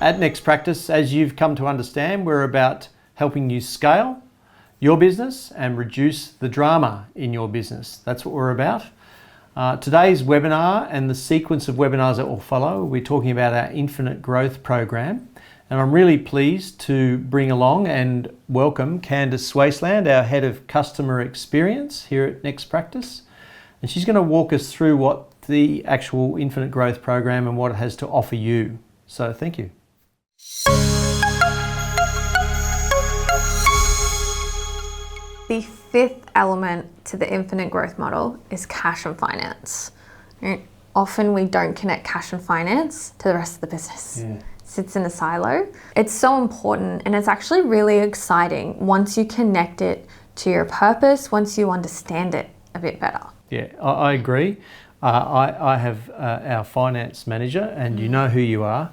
At Next Practice, as you've come to understand, we're about helping you scale your business and reduce the drama in your business. That's what we're about. Today's webinar and the sequence of webinars that will follow, we're talking about our Infinite Growth Program. And I'm really pleased to bring along and welcome Candice Swaceland, our Head of Customer Experience here at Next Practice. And she's going to walk us through what the actual Infinite Growth Program and what it has to offer you. So thank you. The fifth element to the Infinite Growth model is cash and finance. Right? Often we don't connect cash and finance to the rest of the business. Yeah. It sits in a silo. It's so important, and it's actually really exciting once you connect it to your purpose, once you understand it a bit better. Yeah, I agree. I have our finance manager, and you know who you are.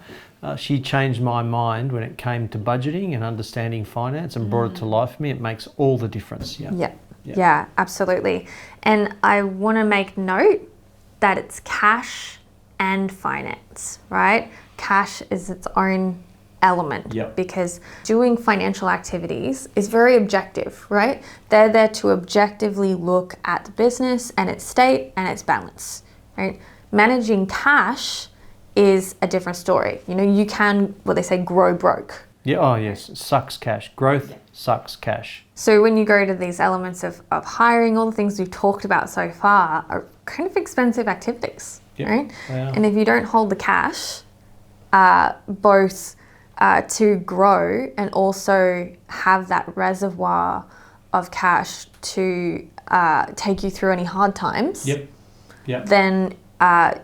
She changed my mind when it came to budgeting and understanding finance and brought it to life for me. It makes all the difference. Yeah, absolutely. And I want to make note that it's cash and finance, right? Cash is its own element because doing financial activities is very objective, right? They're there to objectively look at the business and its state and its balance, right? Managing cash is a different story. You know, you can, what they say, grow broke. Yeah, oh yes, sucks cash. Growth sucks cash. So when you go to these elements of hiring, all the things we've talked about so far are kind of expensive activities, right? And if you don't hold the cash, both to grow and also have that reservoir of cash to take you through any hard times, then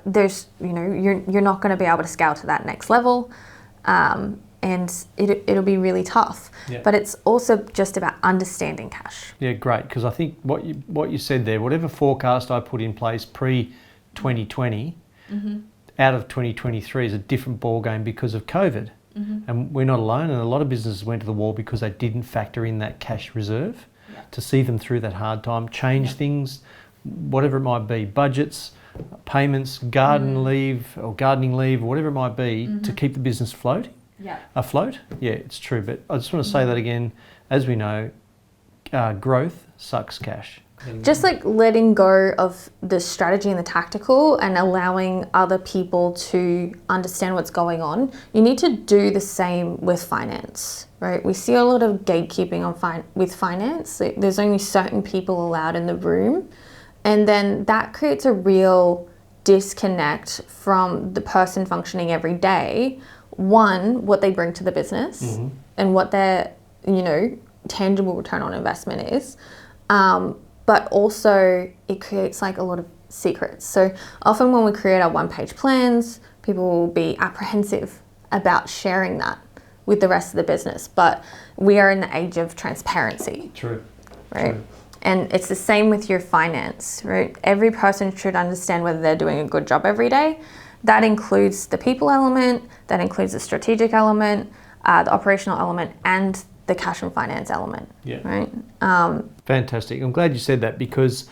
there's, you know, you're not going to be able to scale to that next level, and it'll be really tough. But it's also just about understanding cash. Yeah, great, because I think what you said there, whatever forecast I put in place pre-2020, out of 2023 is a different ball game because of COVID. And we're not alone, and a lot of businesses went to the wall because they didn't factor in that cash reserve to see them through that hard time, change things, whatever it might be, budgets, payments, gardening leave, or whatever it might be, to keep the business afloat. Yeah, it's true. But I just want to say that again, as we know, growth sucks cash. Just like letting go of the strategy and the tactical and allowing other people to understand what's going on. You need to do the same with finance, right? We see a lot of gatekeeping with finance. There's only certain people allowed in the room. And then that creates a real disconnect from the person functioning every day. One, what they bring to the business and what their, you know, tangible return on investment is. But also it creates like a lot of secrets. So often when we create our one-page plans, people will be apprehensive about sharing that with the rest of the business. But we are in the age of transparency. True. Right? True. And it's the same with your finance, right? Every person should understand whether they're doing a good job every day. That includes the people element, that includes the strategic element, the operational element, and the cash and finance element, right? Fantastic. I'm glad you said that because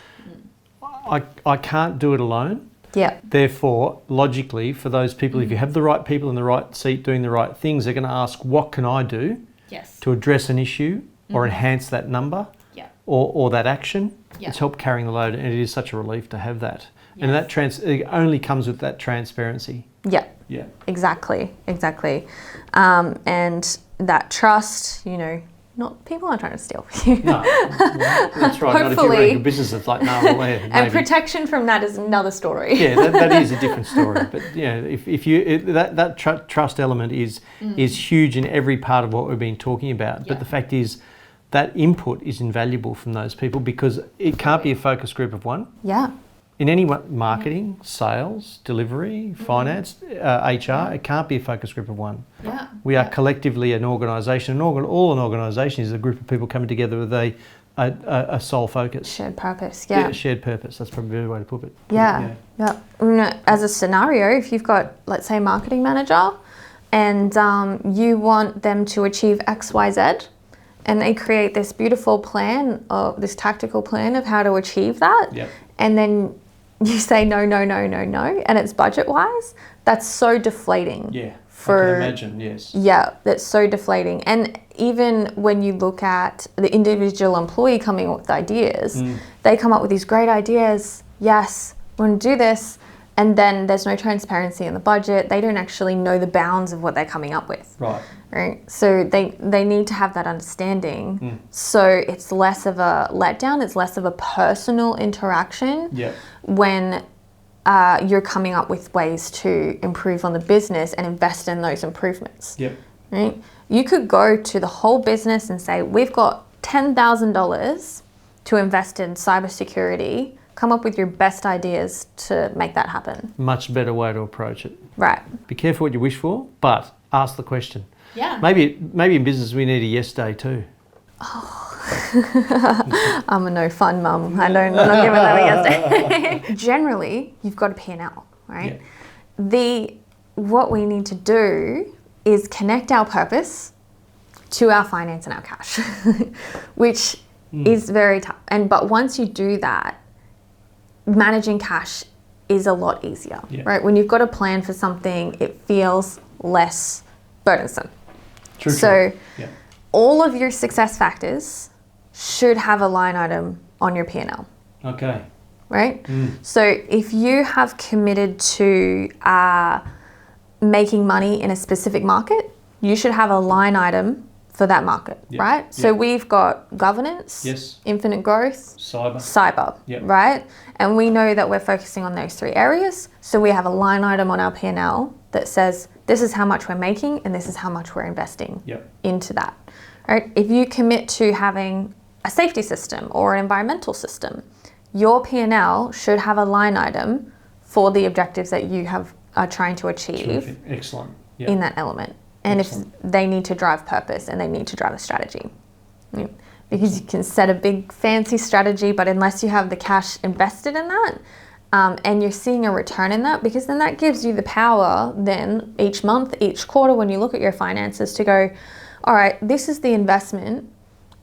I can't do it alone. Therefore, logically, for those people, if you have the right people in the right seat doing the right things, they're going to ask, what can I do to address an issue or enhance that number or that action? It's helped carrying the load, and it is such a relief to have that. And that it only comes with that transparency. Exactly. And that trust, you know, people aren't trying to steal from you. No, that's right. Not if you're running a business that's like, and protection from that is another story. That is a different story. But that trust element is huge in every part of what we've been talking about. But the fact is, that input is invaluable from those people because it can't be a focus group of one. In any marketing, sales, delivery, finance, HR, it can't be a focus group of one. We are collectively an organisation. All an organisation is a group of people coming together with a sole focus. Shared purpose, shared purpose. That's probably a better way to put it. As a scenario, if you've got, let's say, a marketing manager and you want them to achieve X, Y, Z, and they create this beautiful plan, or this tactical plan of how to achieve that, and then you say no, and it's budget-wise, that's so deflating I can imagine, yes. Yeah, that's so deflating. And even when you look at the individual employee coming up with ideas, they come up with these great ideas. Yes, we're going to do this. And then there's no transparency in the budget. They don't actually know the bounds of what they're coming up with. Right. So they need to have that understanding. So it's less of a letdown. It's less of a personal interaction when you're coming up with ways to improve on the business and invest in those improvements. Right. You could go to the whole business and say, we've got $10,000 to invest in cybersecurity. Come up with your best ideas to make that happen. Much better way to approach it. Right. Be careful what you wish for, but ask the question. Yeah. Maybe in business we need a yes day too. I'm a no fun mum. I'm not giving them a yes day. Generally, you've got a P&L, right? What we need to do is connect our purpose to our finance and our cash, which is very tough. But once you do that, managing cash is a lot easier, right? When you've got a plan for something, it feels less burdensome. True. All of your success factors should have a line item on your P&L. Okay. Right? So if you have committed to making money in a specific market, you should have a line item for that market, right? So we've got governance, infinite growth, cyber, right? And we know that we're focusing on those 3 areas. So we have a line item on our P&L that says, this is how much we're making and this is how much we're investing into that, right? If you commit to having a safety system or an environmental system, your P&L should have a line item for the objectives that you are trying to achieve. Excellent. In that element. And if they need to drive purpose and they need to drive a strategy. Because you can set a big fancy strategy, but unless you have the cash invested in that, and you're seeing a return in that, because then that gives you the power then each month, each quarter, when you look at your finances to go, all right, this is the investment.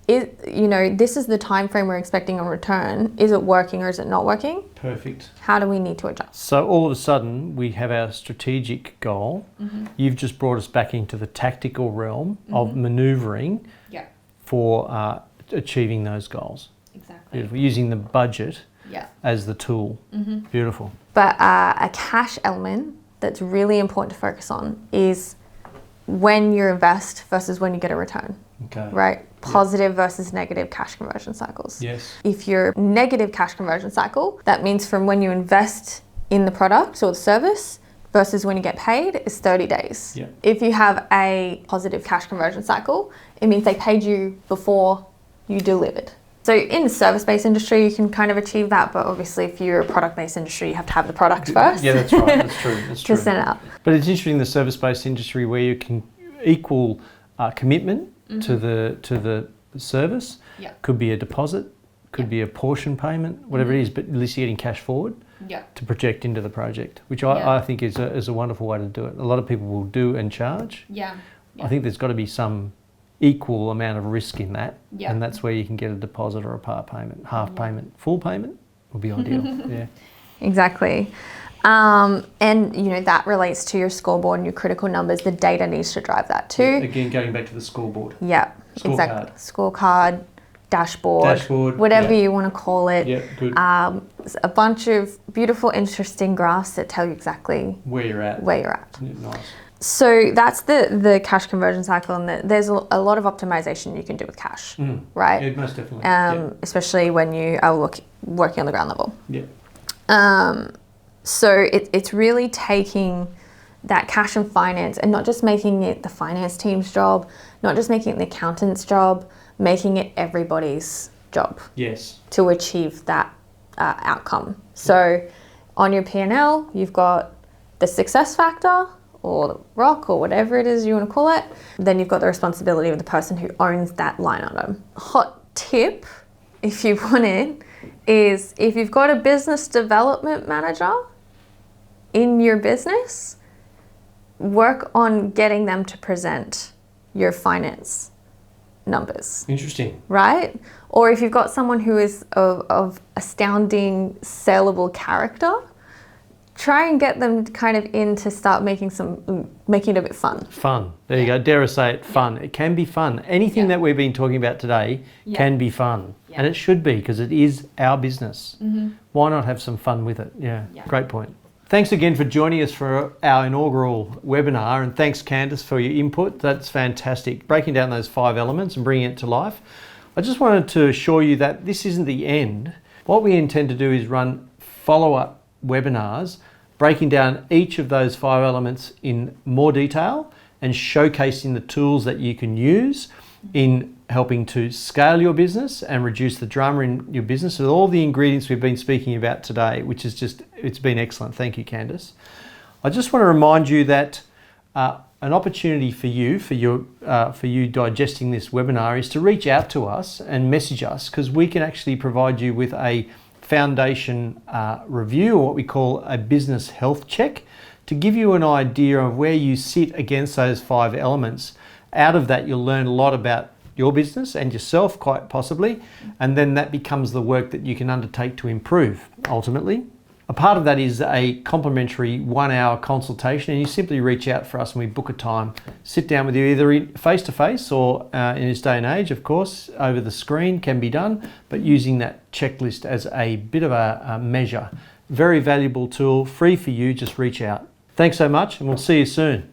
This is the time frame we're expecting a return. Is it working or is it not working? Perfect. How do we need to adjust? So all of a sudden we have our strategic goal. You've just brought us back into the tactical realm of manoeuvring for achieving those goals. Exactly. Beautiful. Using the budget as the tool. Beautiful. But a cash element that's really important to focus on is when you invest versus when you get a return. Okay. Right? Positive versus negative cash conversion cycles. Yes. If you're negative cash conversion cycle, that means from when you invest in the product or the service versus when you get paid is 30 days. If you have a positive cash conversion cycle, it means they paid you before you delivered. So in the service-based industry, you can kind of achieve that, but obviously if you're a product-based industry, you have to have the product first. Yeah, that's right. That's true. That's true. To set it up. But it's interesting, the service-based industry, where you can equal commitment to the service. Could be a deposit, could be a portion payment, whatever it is, but at least you're getting cash forward to project into the project, which I think is a wonderful way to do it. A lot of people will do and charge. I think there's got to be some equal amount of risk in that, and that's where you can get a deposit or a part payment, half payment, full payment would be ideal. Exactly. And that relates to your scoreboard and your critical numbers. The data needs to drive that too. Again, going back to the scoreboard. Exactly. Scorecard, dashboard, whatever you want to call it. Good. A bunch of beautiful, interesting graphs that tell you exactly where you're at. Nice. So that's the cash conversion cycle, and there's a lot of optimization you can do with cash, right? Yeah, most definitely. Especially when you are working on the ground level. So it's really taking that cash and finance and not just making it the finance team's job, not just making it the accountant's job, making it everybody's job. To achieve that outcome. So on your P&L, you've got the success factor, or the rock, or whatever it is you want to call it. Then you've got the responsibility of the person who owns that line item. Hot tip, if you want it, is if you've got a business development manager in your business, work on getting them to present your finance numbers. Interesting. Right? Or if you've got someone who is of astounding saleable character, try and get them kind of in to start making it a bit fun. Fun. There you go. Dare I say it, fun. It can be fun. Anything that we've been talking about today can be fun. And it should be, because it is our business. Why not have some fun with it? Yeah. Great point. Thanks again for joining us for our inaugural webinar, and thanks Candice for your input. That's fantastic. Breaking down those 5 elements and bringing it to life. I just wanted to assure you that this isn't the end. What we intend to do is run follow-up webinars, breaking down each of those 5 elements in more detail and showcasing the tools that you can use in helping to scale your business and reduce the drama in your business with all the ingredients we've been speaking about today, which is just, it's been excellent. Thank you, Candice. I just want to remind you that an opportunity for you digesting this webinar is to reach out to us and message us, because we can actually provide you with a foundation review, or what we call a business health check, to give you an idea of where you sit against those 5 elements. Out of that, you'll learn a lot about your business and yourself, quite possibly, and then that becomes the work that you can undertake to improve ultimately. A part of that is a complimentary 1-hour consultation, and you simply reach out for us and we book a time, sit down with you either face-to-face or in this day and age, of course, over the screen can be done, but using that checklist as a bit of a measure. Very valuable tool, free for you, just reach out. Thanks so much, and we'll see you soon.